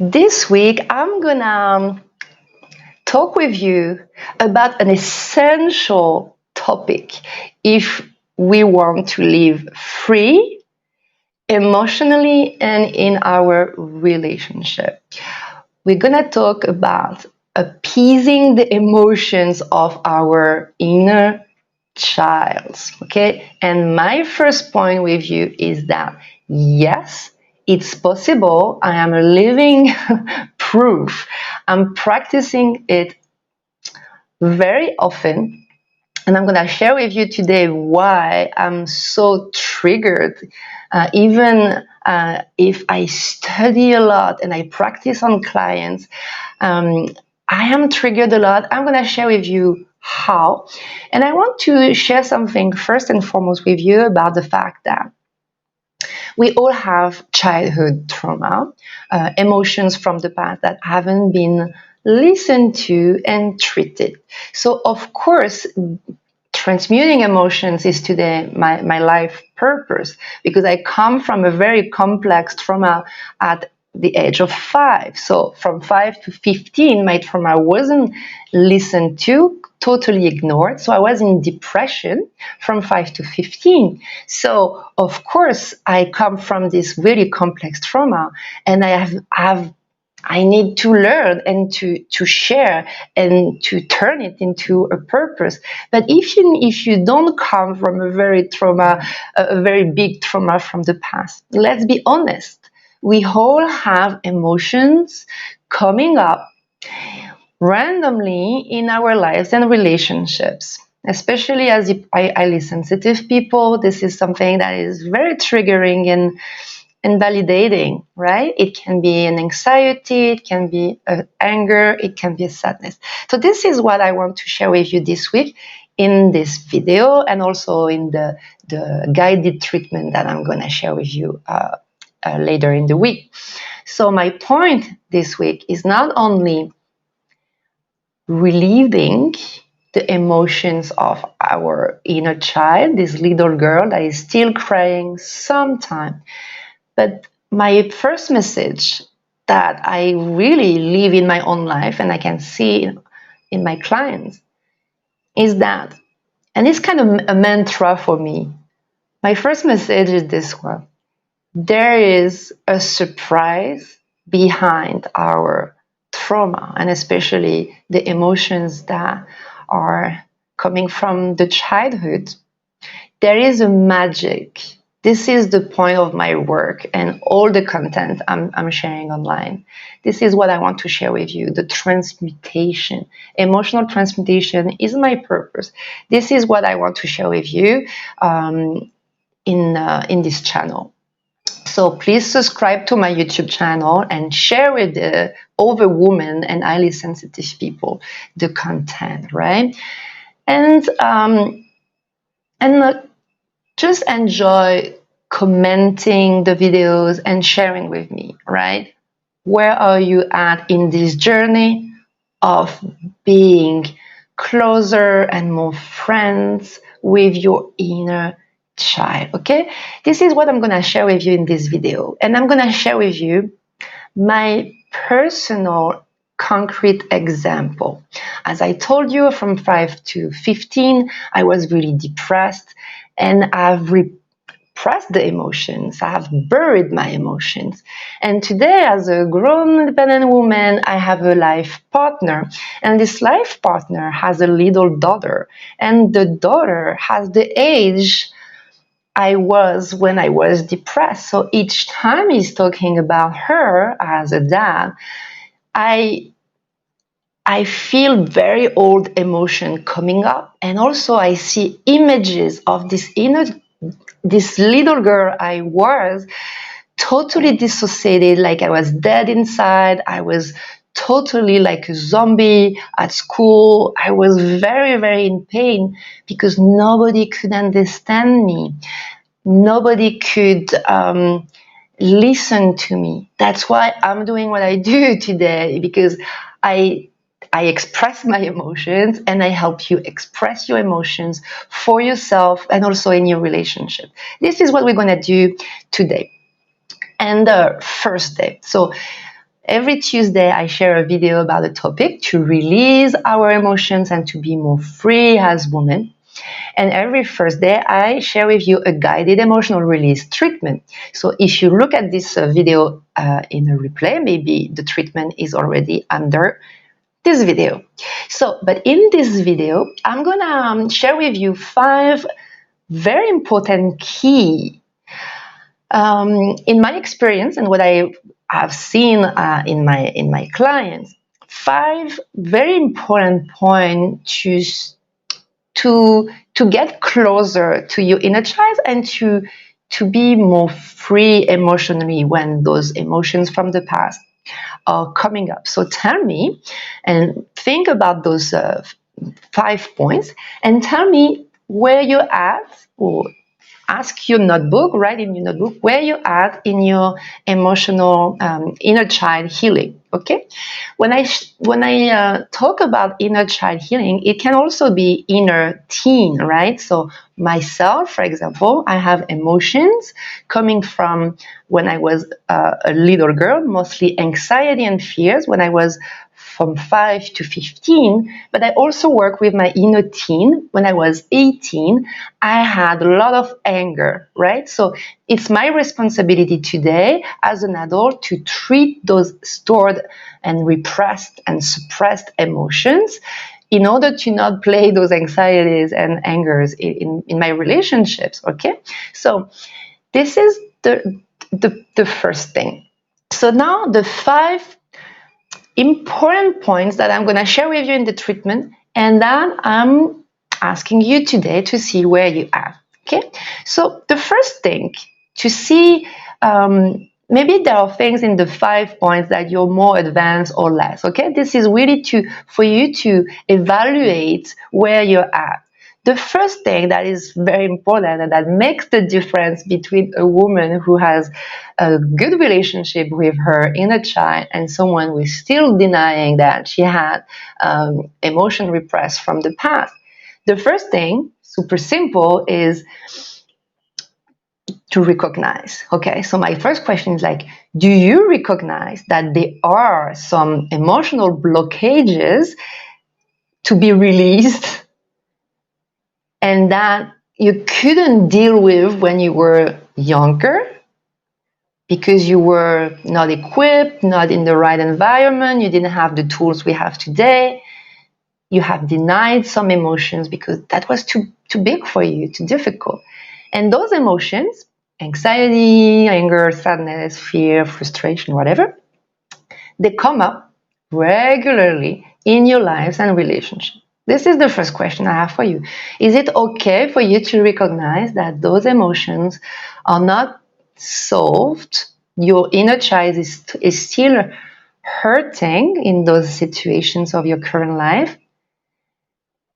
This week, I'm gonna talk with you about an essential topic if we want to live free emotionally and in our relationship. We're gonna talk about appeasing the emotions of our inner child. Okay, and my first point with you is that yes, it's possible. I am a living proof. I'm practicing it very often, and I'm going to share with you today why I'm so triggered. Even if I study a lot and I practice on clients, um, I am triggered a lot. I'm going to share with you how. And I want to share something first and foremost with you about the fact that we all have childhood trauma, emotions from the past that haven't been listened to and treated. So, of course, transmuting emotions is today my life purpose because I come from a very complex trauma at the age of 5. So from 5 to 15, my trauma wasn't listened to, totally ignored. So I was in depression from 5 to 15. So of course, I come from this really complex trauma, and I need to learn and to share and to turn it into a purpose. But if you don't come from a very big trauma from the past, let's be honest. We all have emotions coming up randomly in our lives and relationships. Especially as highly sensitive people, this is something that is very triggering and validating, right? It can be an anxiety, it can be anger, it can be a sadness. So this is what I want to share with you this week in this video, and also in the guided treatment that I'm going to share with you later in the week. So my point this week is not only relieving the emotions of our inner child, this little girl that is still crying sometimes, but my first message that I really live in my own life and I can see in my clients is that, and it's kind of a mantra for me. My first message is this one: there is a surprise behind our trauma, and especially the emotions that are coming from the childhood. There is a magic. This is the point of my work and all the content I'm sharing online. This is what I want to share with you: the transmutation. Emotional transmutation is my purpose. This is what I want to share with you in this channel. So please subscribe to my YouTube channel and share with the other women and highly sensitive people the content, right? And just enjoy commenting the videos and sharing with me, right? Where are you at in this journey of being closer and more friends with your inner child? Okay, this is what I'm going to share with you in this video, and I'm going to share with you my personal concrete example. As I told you, from 5 to 15 I was really depressed, and I've repressed the emotions. I have buried my emotions. And today, as a grown independent woman, I have a life partner. And this life partner has a little daughter. And the daughter has the age I was when I was depressed. So each time he's talking about her as a dad, I feel very old emotion coming up. And also I see images of this little girl I was, totally dissociated, like I was dead inside. I was totally like a zombie at school. I was very, very in pain because nobody could understand me. Nobody could listen to me. That's why I'm doing what I do today, because I express my emotions and I help you express your emotions for yourself and also in your relationship. This is what we're going to do today. And the first day. So Every Tuesday, I share a video about a topic to release our emotions and to be more free as women. And every Thursday, I share with you a guided emotional release treatment. So if you look at this video in a replay, maybe the treatment is already under this video. So, but in this video, I'm gonna share with you 5 very important key in my experience and what I have seen in my clients. 5 very important points to get closer to your inner child and to be more free emotionally when those emotions from the past are coming up. So tell me and think about those 5 points and tell me where you're at, or ask your notebook, write in your notebook where you're at in your emotional inner child healing. Okay, when I talk about inner child healing, it can also be inner teen, right? So myself, for example, I have emotions coming from when I was a little girl, mostly anxiety and fears when I was from 5 to 15, but I also work with my inner teen. When I was 18, I had a lot of anger, right? So it's my responsibility today as an adult to treat those stored and repressed and suppressed emotions in order to not play those anxieties and angers in my relationships, okay? So this is the first thing. So now the 5 important points that I'm going to share with you in the treatment, and then I'm asking you today to see where you are. Okay, so the first thing to see, maybe there are things in the 5 points that you're more advanced or less. Okay, this is really for you to evaluate where you're at. The first thing that is very important and that makes the difference between a woman who has a good relationship with her inner child and someone who is still denying that she had emotion repressed from the past. The first thing, super simple, is to recognize. Okay, so my first question is like, do you recognize that there are some emotional blockages to be released and that you couldn't deal with when you were younger because you were not equipped, not in the right environment, you didn't have the tools we have today, you have denied some emotions because that was too big for you, too difficult. And those emotions, anxiety, anger, sadness, fear, frustration, whatever, they come up regularly in your lives and relationships. This is the first question I have for you. Is it okay for you to recognize that those emotions are not solved? Your inner child is still hurting in those situations of your current life,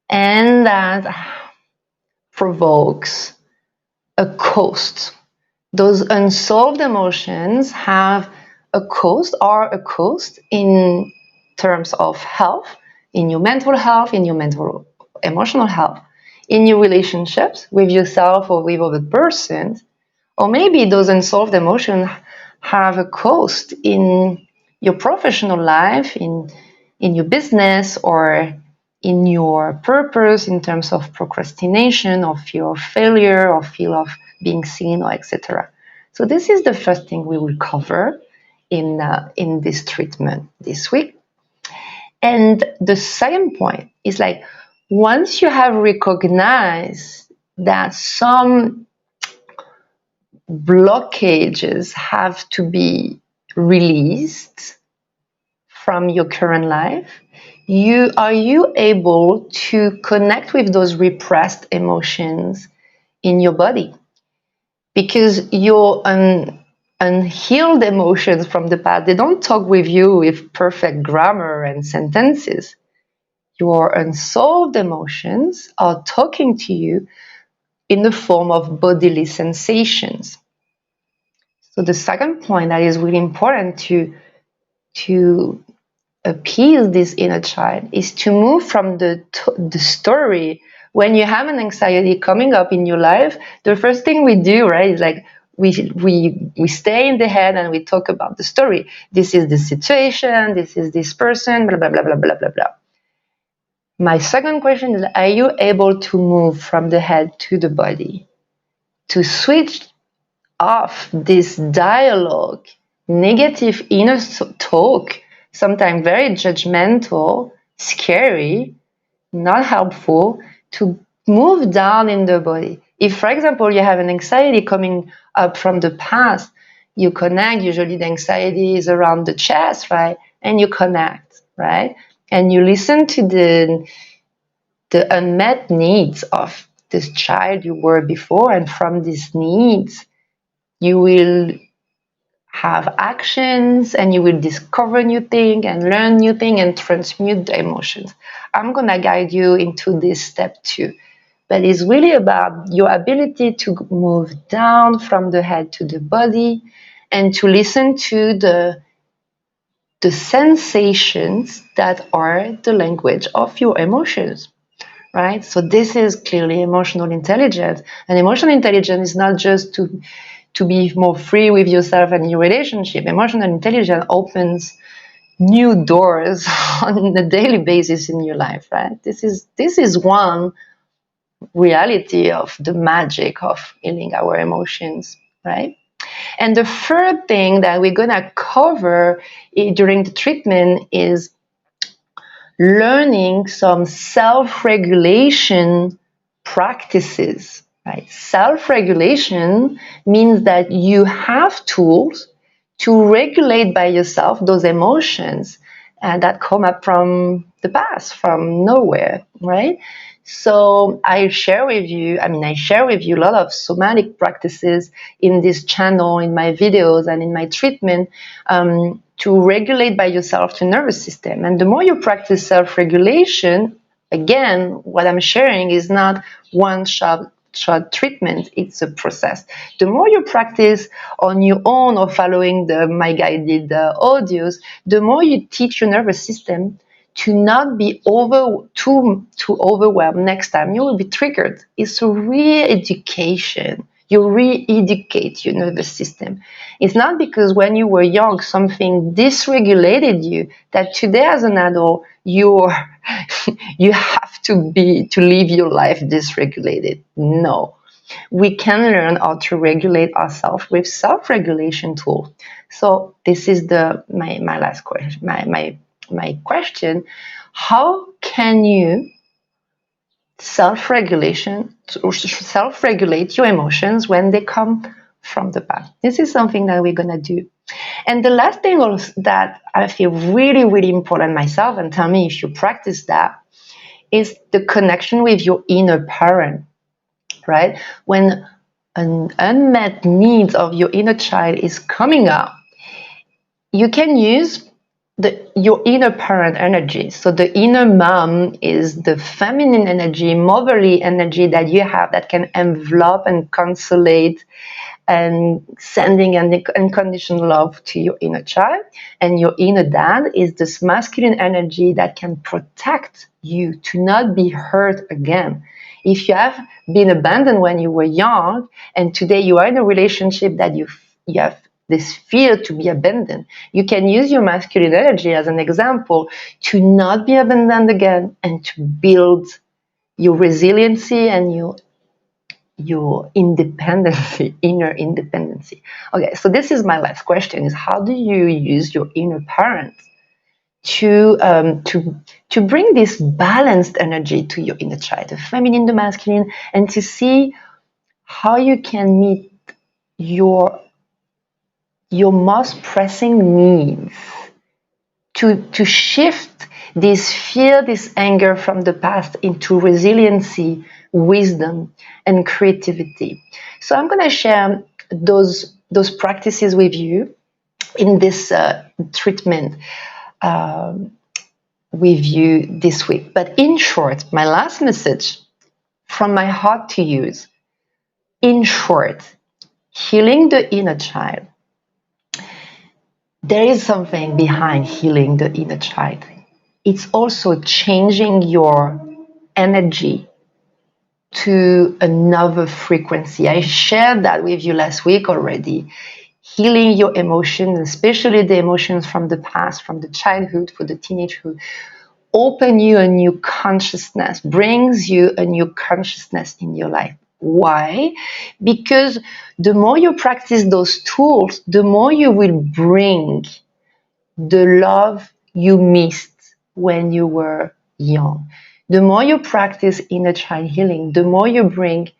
and that provokes a cost. Those unsolved emotions have a cost in terms of health, in your mental health, in your mental emotional health, in your relationships with yourself or with other persons, or maybe those unsolved emotions have a cost in your professional life, in your business, or in your purpose in terms of procrastination or fear of failure or fear of being seen, or etc. So this is the first thing we will cover in this treatment this week. And the second point is like, once you have recognized that some blockages have to be released from your current life, are you able to connect with those repressed emotions in your body? Because your unhealed emotions from the past, they don't talk with you with perfect grammar and sentences. Your unsolved emotions are talking to you in the form of bodily sensations. So the second point that is really important to appease this inner child is to move from the story. When you have an anxiety coming up in your life, the first thing we do, right, is like we stay in the head and we talk about the story. This is the situation, this is this person, blah blah blah blah blah blah blah. My second question is, are you able to move from the head to the body, to switch off this dialogue, negative inner talk, sometimes very judgmental, scary, not helpful, to move down in the body? If, for example, you have an anxiety coming up from the past, you connect. Usually the anxiety is around the chest, right? And you connect, right? And you listen to the unmet needs of this child you were before, and from these needs you will have actions and you will discover new things and learn new things and transmute the emotions. I'm going to guide you into this step 2, but it's really about your ability to move down from the head to the body and to listen to the sensations that are the language of your emotions. Right? So this is clearly emotional intelligence. And emotional intelligence is not just to be more free with yourself and your relationship. Emotional intelligence opens new doors on a daily basis in your life, right? This is one reality of the magic of healing our emotions, right? And the third thing that we're gonna cover during the treatment is learning some self-regulation practices. Right? Self-regulation means that you have tools to regulate by yourself those emotions that come up from the past, from nowhere, right? So I share with you a lot of somatic practices in this channel, in my videos and in my treatment, to regulate by yourself the nervous system. And the more you practice self-regulation, again, what I'm sharing is not one shot treatment, it's a process. The more you practice on your own or following my guided audios, the more you teach your nervous system to not be too overwhelmed next time you will be triggered. It's a re-education. You re-educate your nervous system. It's not because when you were young something dysregulated you that today as an adult you have to live your life dysregulated. No. We can learn how to regulate ourselves with self-regulation tools. So this is my last question. My question: how can you self-regulate your emotions when they come from the past? This is something that we're gonna do. And the last thing that I feel really, really important myself, and tell me if you practice that, is the connection with your inner parent, right? When an unmet needs of your inner child is coming up, you can use your inner parent energy. So the inner mom is the feminine energy, motherly energy that you have that can envelop and consolate and sending an unconditional love to your inner child. And your inner dad is this masculine energy that can protect you to not be hurt again. If you have been abandoned when you were young and today you are in a relationship that you have this fear to be abandoned, you can use your masculine energy as an example to not be abandoned again and to build your resiliency and your independency, inner independency. Okay, so this is my last question: is how do you use your inner parent to bring this balanced energy to your inner child, the feminine, the masculine, and to see how you can meet your most pressing needs, to shift this fear, this anger from the past into resiliency, wisdom, and creativity. So I'm going to share those practices with you in this treatment with you this week. But in short, my last message from my heart to you is, in short, healing the inner child. There is something behind healing the inner child. It's also changing your energy to another frequency. I shared that with you last week already. Healing your emotions, especially the emotions from the past, from the childhood, for the teenagehood, open you a new consciousness, brings you a new consciousness in your life. Why? Because the more you practice those tools, the more you will bring the love you missed when you were young. The more you practice inner child healing, the more you bring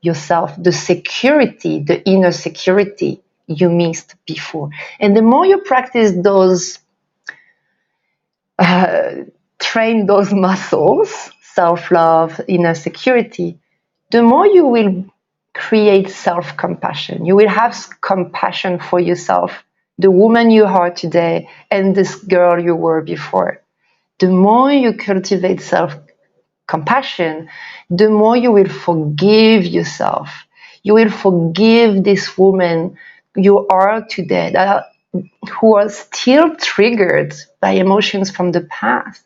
yourself the security, the inner security you missed before. And the more you practice those, uh, train those muscles, self love, inner security, the more you will create self compassion. You will have compassion for yourself, the woman you are today, and this girl you were before. The more you cultivate self compassion, the more you will forgive yourself. You will forgive this woman you are today, who are still triggered by emotions from the past.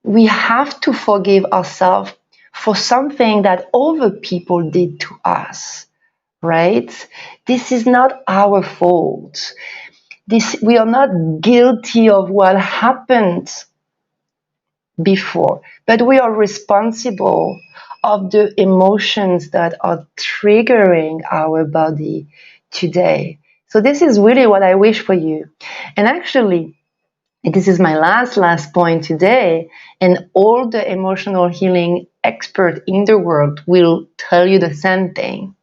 We have to forgive ourselves for something that other people did to us, right? This is not our fault. We are not guilty of what happened before, but we are responsible of the emotions that are triggering our body today. So this is really what I wish for you. And actually, this is my last point today, and all the emotional healing experts in the world will tell you the same thing.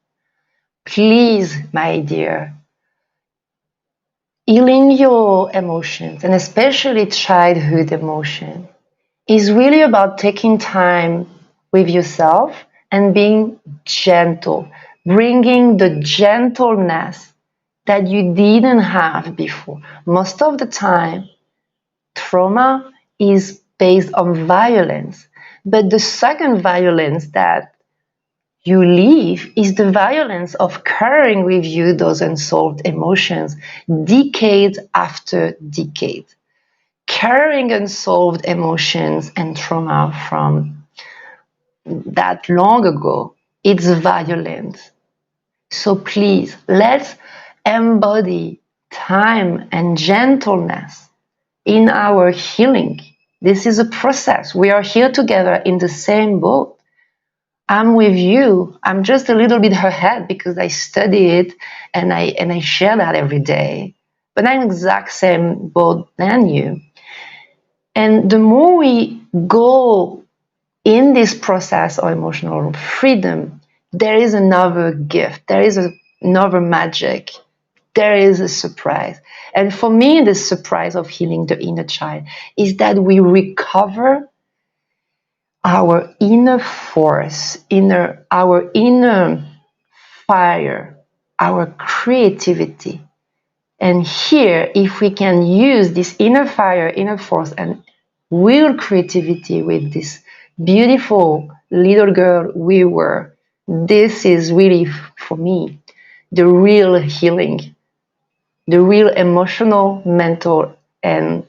Please, my dear, healing your emotions, and especially childhood emotion, is really about taking time with yourself and being gentle, bringing the gentleness that you didn't have before. Most of the time, trauma is based on violence, but the second violence that you live is the violence of carrying with you those unsolved emotions decade after decade. Carrying unsolved emotions and trauma from that long ago, it's violent. So please, let's embody time and gentleness in our healing. This is a process. We are here together in the same boat. I'm with you. I'm just a little bit ahead because I study it and I share that every day. But I'm exact same boat than you. And the more we go in this process of emotional freedom, there is another gift, there is another magic, there is a surprise. And for me, the surprise of healing the inner child is that we recover our inner force, our inner fire, our creativity. And here, if we can use this inner fire, inner force, and real creativity with this beautiful little girl we were, this is really, for me, the real healing, the real emotional, mental, and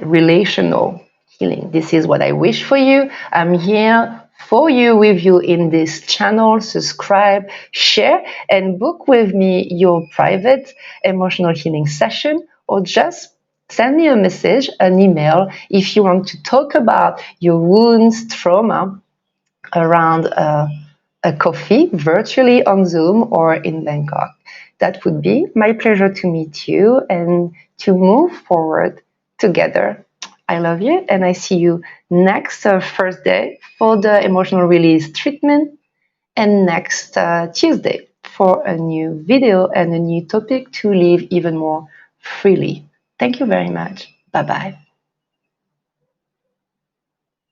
relational healing. This is what I wish for you. I'm here for you, with you in this channel. Subscribe, share, and book with me your private emotional healing session, or just send me a message, an email, if you want to talk about your wounds, trauma around a coffee, virtually on Zoom or in Bangkok. That would be my pleasure to meet you and to move forward together. I love you, and I see you next Thursday for the emotional release treatment, and next Tuesday for a new video and a new topic to live even more freely. Thank you very much. Bye bye.